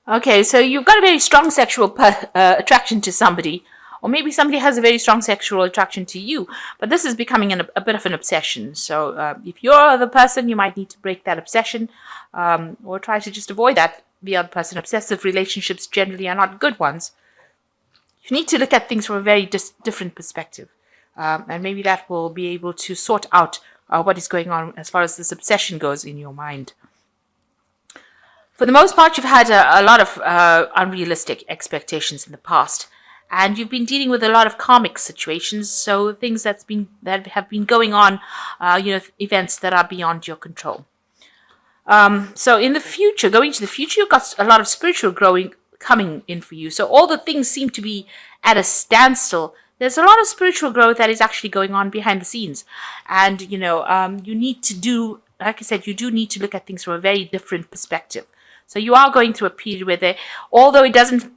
Okay, so you've got a very strong sexual attraction to somebody, or maybe somebody has a very strong sexual attraction to you, but this is becoming a bit of an obsession. So if you're the person, you might need to break that obsession, or try to just avoid that, the other person. Obsessive relationships generally are not good ones. You need to look at things from a very different perspective, and maybe that will be able to sort out what is going on as far as this obsession goes in your mind. For the most part, you've had a lot of unrealistic expectations in the past, and you've been dealing with a lot of karmic situations, so things that have been going on, events that are beyond your control. So in the future, going to the future, you've got a lot of spiritual growing coming in for you. So all the things seem to be at a standstill. There's a lot of spiritual growth that is actually going on behind the scenes, and you need to do, like I said, you do need to look at things from a very different perspective. So you are going through a period where although it doesn't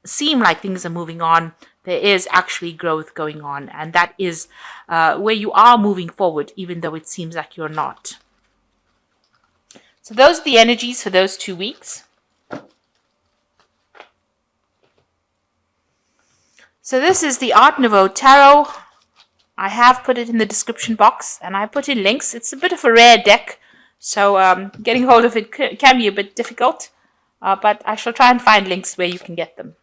seem like things are moving on, there is actually growth going on, and that is where you are moving forward, even though it seems like you're not. So those are the energies for those 2 weeks. So this is the Art Nouveau Tarot. I have put it in the description box, and I put in links. It's a bit of a rare deck, so getting hold of it can be a bit difficult, but I shall try and find links where you can get them.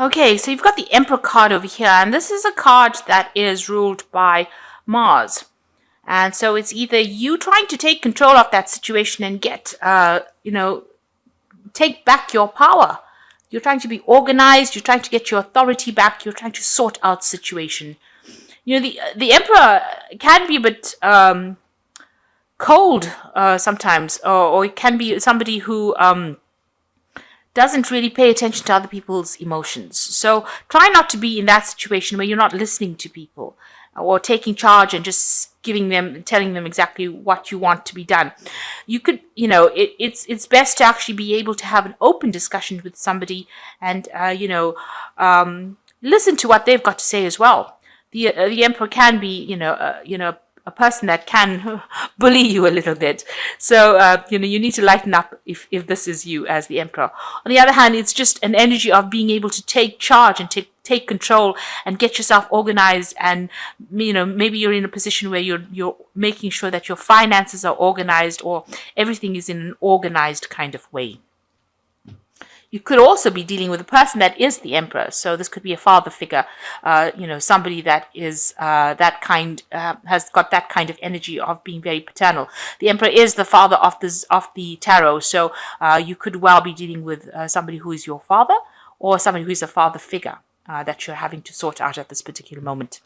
Okay, so you've got the Emperor card over here, and this is a card that is ruled by Mars. And so it's either you trying to take control of that situation and get, take back your power. You're trying to be organized, you're trying to get your authority back, you're trying to sort out situation. The Emperor can be a bit cold sometimes, or it can be somebody who doesn't really pay attention to other people's emotions. So try not to be in that situation where you're not listening to people or taking charge and just telling them exactly what you want to be done. You could, it's best to actually be able to have an open discussion with somebody and, listen to what they've got to say as well. The Emperor can be, a person that can bully you a little bit. So, you need to lighten up if this is you as the Emperor. On the other hand, it's just an energy of being able to take charge and take control and get yourself organized. And, maybe you're in a position where you're making sure that your finances are organized or everything is in an organized kind of way. You could also be dealing with a person that is the Emperor. So this could be a father figure, somebody that is that kind, has got that kind of energy of being very paternal. The Emperor is the father of the tarot. So you could well be dealing with somebody who is your father or somebody who is a father figure that you're having to sort out at this particular moment.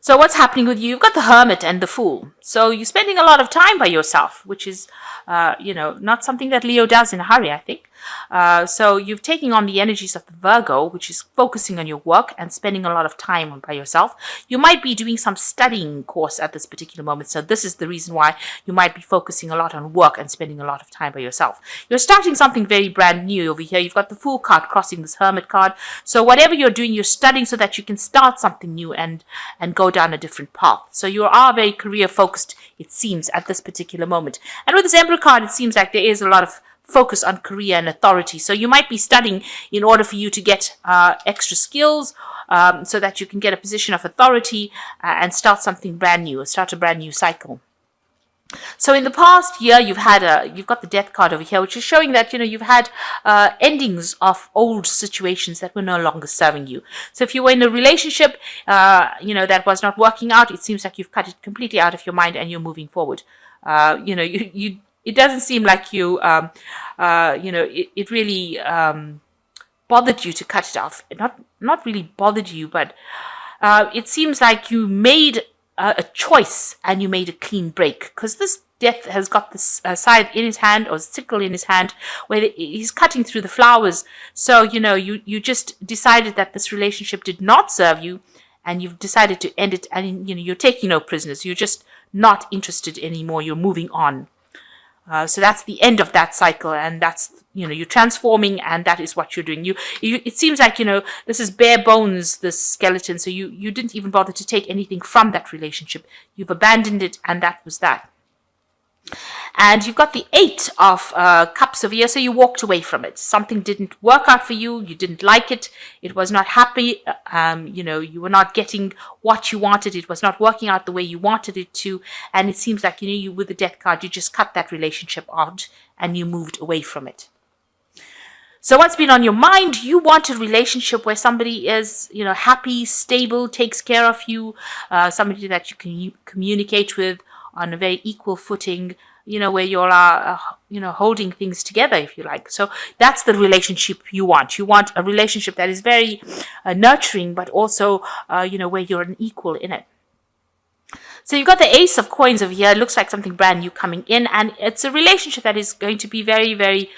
So what's happening with you? You've got the Hermit and the Fool. So you're spending a lot of time by yourself, which is, not something that Leo does in a hurry, I think. So you're taking on the energies of the Virgo, which is focusing on your work and spending a lot of time by yourself. You might be doing some studying course at this particular moment. So this is the reason why you might be focusing a lot on work and spending a lot of time by yourself. You're starting something very brand new over here. You've got the Fool card crossing this Hermit card. So whatever you're doing, you're studying so that you can start something new and go down a different path. So you are very career focused, it seems, at this particular moment. And with this Emperor card, it seems like there is a lot of focus on career and authority. So you might be studying in order for you to get extra skills so that you can get a position of authority and start something brand new, start a brand new cycle. So in the past year, you've got the Death card over here, which is showing that, you've had endings of old situations that were no longer serving you. So if you were in a relationship, that was not working out, it seems like you've cut it completely out of your mind and you're moving forward. It doesn't seem like you, it really bothered you to cut it off. Not really bothered you, but it seems like you made a choice and you made a clean break, because this Death has got this scythe in his hand or sickle in his hand where he's cutting through the flowers. So, you just decided that this relationship did not serve you and you've decided to end it, and, you're taking no prisoners. You're just not interested anymore. You're moving on. So that's the end of that cycle, and that's, you're transforming, and that is what you're doing. It seems like, this is bare bones, this skeleton, so you didn't even bother to take anything from that relationship. You've abandoned it, and that was that. And you've got the 8 of Cups over here, so you walked away from it. Something didn't work out for you. You didn't like it. It was not happy. You were not getting what you wanted. It was not working out the way you wanted it to. And it seems like, you with the Death card, you just cut that relationship out and you moved away from it. So what's been on your mind? You want a relationship where somebody is, happy, stable, takes care of you, somebody that you can communicate with on a very equal footing, where you are, holding things together, if you like. So that's the relationship you want. You want a relationship that is very nurturing, but also, where you're an equal in it. So you've got the Ace of Coins over here. It looks like something brand new coming in, and it's a relationship that is going to be very, very,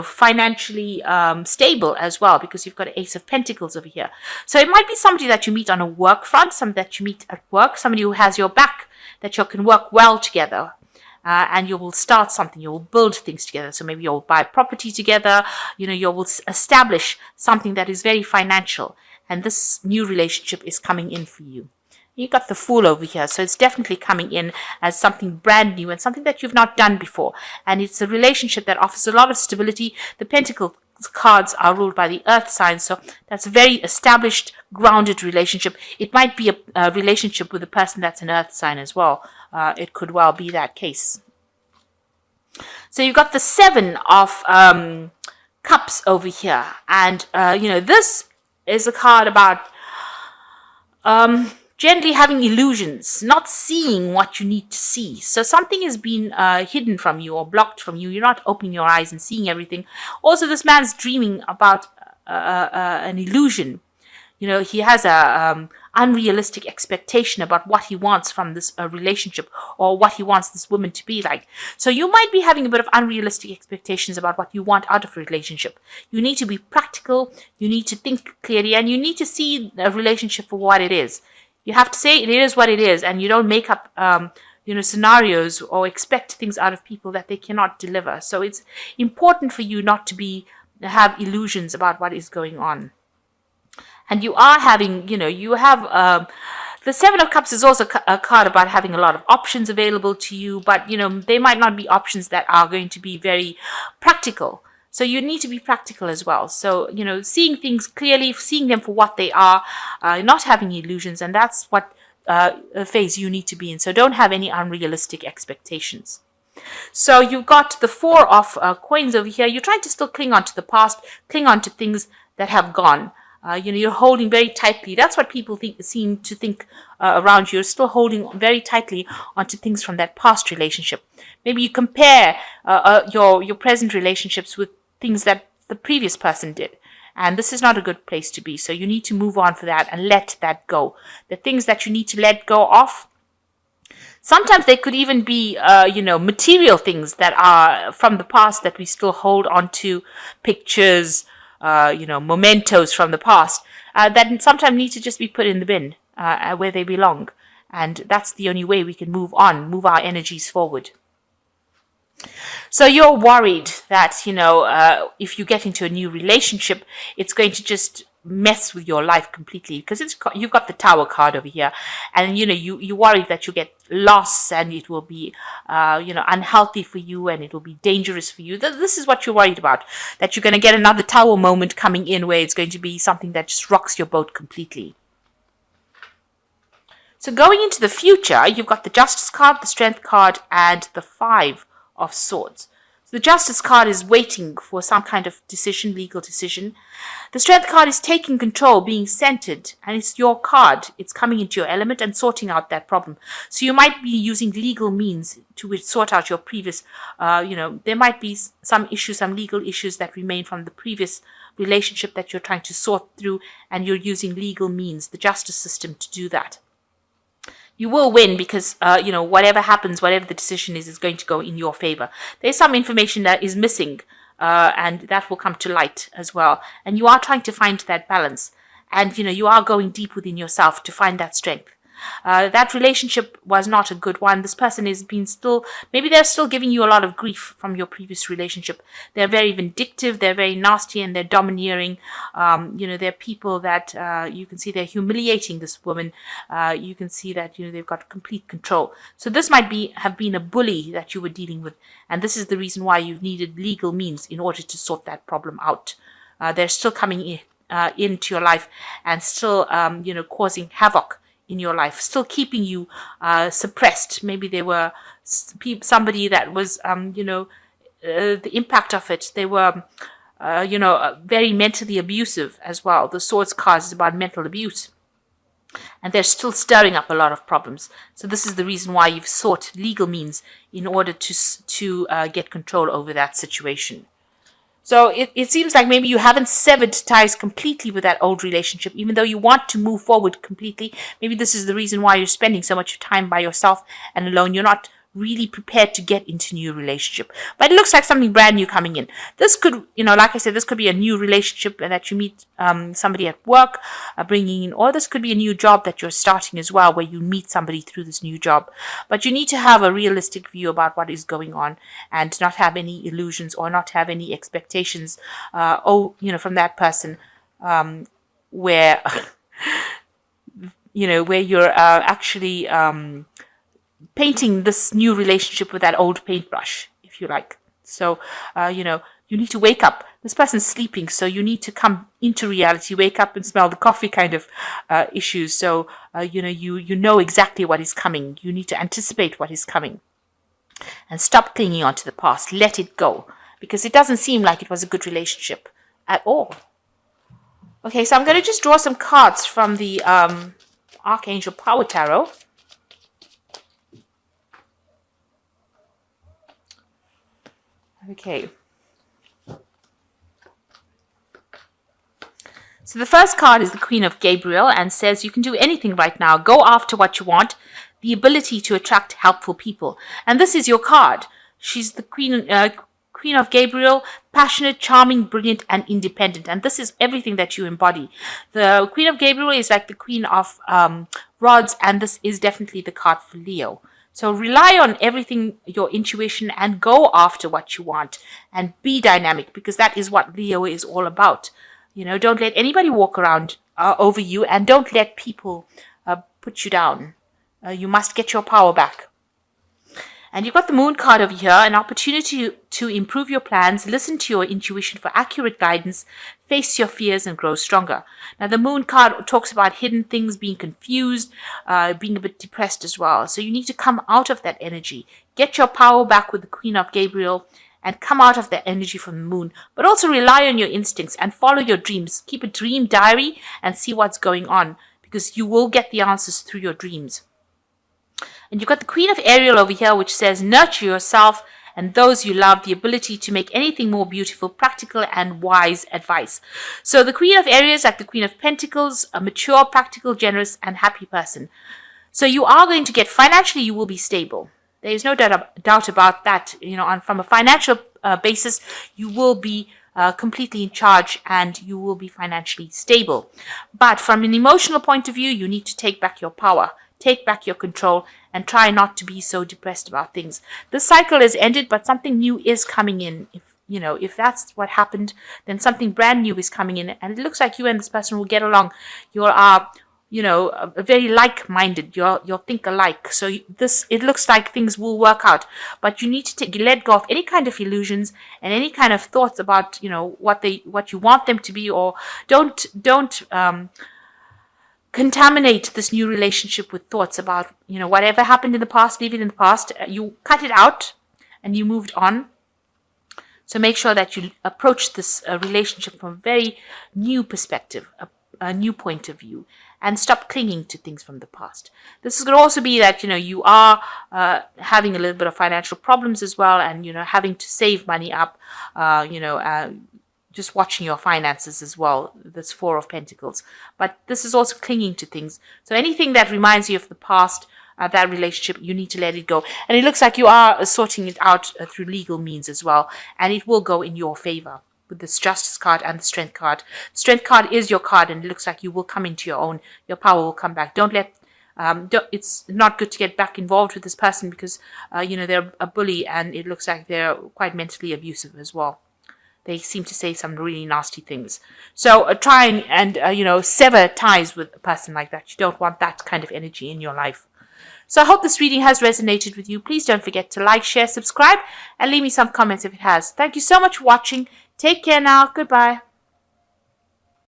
financially stable as well, because you've got an Ace of Pentacles over here. So it might be somebody that you meet on a work front, somebody that you meet at work, somebody who has your back, that you can work well together. And you will start something, you will build things together. So maybe you'll buy property together, you will establish something that is very financial. And this new relationship is coming in for you. You got the Fool over here, so it's definitely coming in as something brand new and something that you've not done before. And it's a relationship that offers a lot of stability. The Pentacle cards are ruled by the Earth sign, so that's a very established, grounded relationship. It might be a relationship with a person that's an Earth sign as well. It could well be that case. So you've got the 7 of Cups over here, and this is a card about gently having illusions, not seeing what you need to see. So something has been hidden from you or blocked from you. You're not opening your eyes and seeing everything. Also, this man's dreaming about an illusion. He has a unrealistic expectation about what he wants from this relationship, or what he wants this woman to be like. So you might be having a bit of unrealistic expectations about what you want out of a relationship. You need to be practical. You need to think clearly, and you need to see a relationship for what it is. You have to say it is what it is, and you don't make up, scenarios or expect things out of people that they cannot deliver. So it's important for you not to have illusions about what is going on. And you are having, you have, the 7 of Cups is also a card about having a lot of options available to you, but, they might not be options that are going to be very practical. So you need to be practical as well. So, seeing things clearly, seeing them for what they are, not having illusions, and that's what phase you need to be in. So don't have any unrealistic expectations. So you've got the 4 of Coins over here. You're trying to still cling on to the past, cling on to things that have gone. You're holding very tightly. That's what people seem to think around you. You're still holding very tightly onto things from that past relationship. Maybe you compare your present relationships with things that the previous person did. And this is not a good place to be. So you need to move on for that and let that go. The things that you need to let go of, sometimes they could even be, material things that are from the past that we still hold on to, pictures, mementos from the past, that sometimes need to just be put in the bin, where they belong. And that's the only way we can move on, move our energies forward. So you're worried that, if you get into a new relationship, it's going to just mess with your life completely, because you've got the Tower card over here, and you worry that you get lost and it will be unhealthy for you and it will be dangerous for you. This is what you're worried about, that you're going to get another Tower moment coming in where it's going to be something that just rocks your boat completely. So going into the future, you've got the Justice card, the Strength card, and the 5 of Swords. So the Justice card is waiting for some kind of decision, legal decision. The Strength card is taking control, being centered, and it's your card. It's coming into your element and sorting out that problem. So you might be using legal means to sort out your previous, there might be some issues, some legal issues that remain from the previous relationship that you're trying to sort through, and you're using legal means, the justice system, to do that. You will win because, whatever happens, whatever the decision is going to go in your favor. There's some information that is missing, and that will come to light as well. And you are trying to find that balance. And, you are going deep within yourself to find that strength. That relationship was not a good one. This person is being maybe they're still giving you a lot of grief from your previous relationship. They're very vindictive, they're very nasty, and they're domineering. They're people that you can see they're humiliating this woman. You can see that, they've got complete control. So this might have been a bully that you were dealing with. And this is the reason why you've needed legal means in order to sort that problem out. They're still coming into your life and still, causing havoc in your life, still keeping you suppressed. Maybe they were somebody that was, the impact of it. They were, very mentally abusive as well. The Swords card is about mental abuse. And they're still stirring up a lot of problems. So this is the reason why you've sought legal means in order to get control over that situation. So it seems like maybe you haven't severed ties completely with that old relationship, even though you want to move forward completely. Maybe this is the reason why you're spending so much time by yourself and alone. You're not really prepared to get into a new relationship. But it looks like something brand new coming in. This could, like I said, this could be a new relationship that you meet somebody at work bringing in, or this could be a new job that you're starting as well, where you meet somebody through this new job. But you need to have a realistic view about what is going on and not have any illusions or not have any expectations, from that person where, where you're actually painting this new relationship with that old paintbrush, if you like. So, you need to wake up. This person's sleeping, so you need to come into reality, wake up and smell the coffee kind of issues. So, you know exactly what is coming. You need to anticipate what is coming. And stop clinging on to the past. Let it go. Because it doesn't seem like it was a good relationship at all. Okay, so I'm going to just draw some cards from the Archangel Power Tarot. Okay. So the first card is the Queen of Gabriel and says you can do anything right now. Go after what you want. The ability to attract helpful people. And this is your card. She's the Queen of Gabriel, passionate, charming, brilliant, and independent. And this is everything that you embody. The Queen of Gabriel is like the Queen of Rods, and this is definitely the card for Leo. So rely on everything, your intuition, and go after what you want and be dynamic, because that is what Leo is all about. Don't let anybody walk around over you, and don't let people put you down. You must get your power back. And you've got the Moon card over here, an opportunity to improve your plans, listen to your intuition for accurate guidance, face your fears, and grow stronger. Now, the Moon card talks about hidden things, being confused, being a bit depressed as well. So you need to come out of that energy. Get your power back with the Queen of Gabriel and come out of that energy from the Moon. But also rely on your instincts and follow your dreams. Keep a dream diary and see what's going on, because you will get the answers through your dreams. And you've got the Queen of Ariel over here, which says, nurture yourself and those you love, the ability to make anything more beautiful, practical, and wise advice. So the Queen of Ariel is like the Queen of Pentacles, a mature, practical, generous, and happy person. So you are going to get, financially, you will be stable. There is no doubt about that. From a financial basis, you will be completely in charge and you will be financially stable. But from an emotional point of view, you need to take back your power. Take back your control and try not to be so depressed about things. This cycle is ended, but something new is coming in. If that's what happened, then something brand new is coming in. And it looks like you and this person will get along. You are, very like-minded. You'll think alike. So it looks like things will work out. But you need to let go of any kind of illusions and any kind of thoughts about, what you want them to be, or don't contaminate this new relationship with thoughts about, whatever happened in the past, leave it in the past. You cut it out and you moved on. So make sure that you approach this relationship from a very new perspective, a new point of view, and stop clinging to things from the past. This could also be that, you are having a little bit of financial problems as well, and, having to save money up, just watching your finances as well. That's 4 of Pentacles. But this is also clinging to things. So anything that reminds you of the past, that relationship, you need to let it go. And it looks like you are sorting it out through legal means as well. And it will go in your favor with this Justice card and the Strength card. Strength card is your card, and it looks like you will come into your own. Your power will come back. Don't let it's not good to get back involved with this person because, they're a bully, and it looks like they're quite mentally abusive as well. They seem to say some really nasty things. So try and sever ties with a person like that. You don't want that kind of energy in your life. So I hope this reading has resonated with you. Please don't forget to like, share, subscribe, and leave me some comments if it has. Thank you so much for watching. Take care now. Goodbye.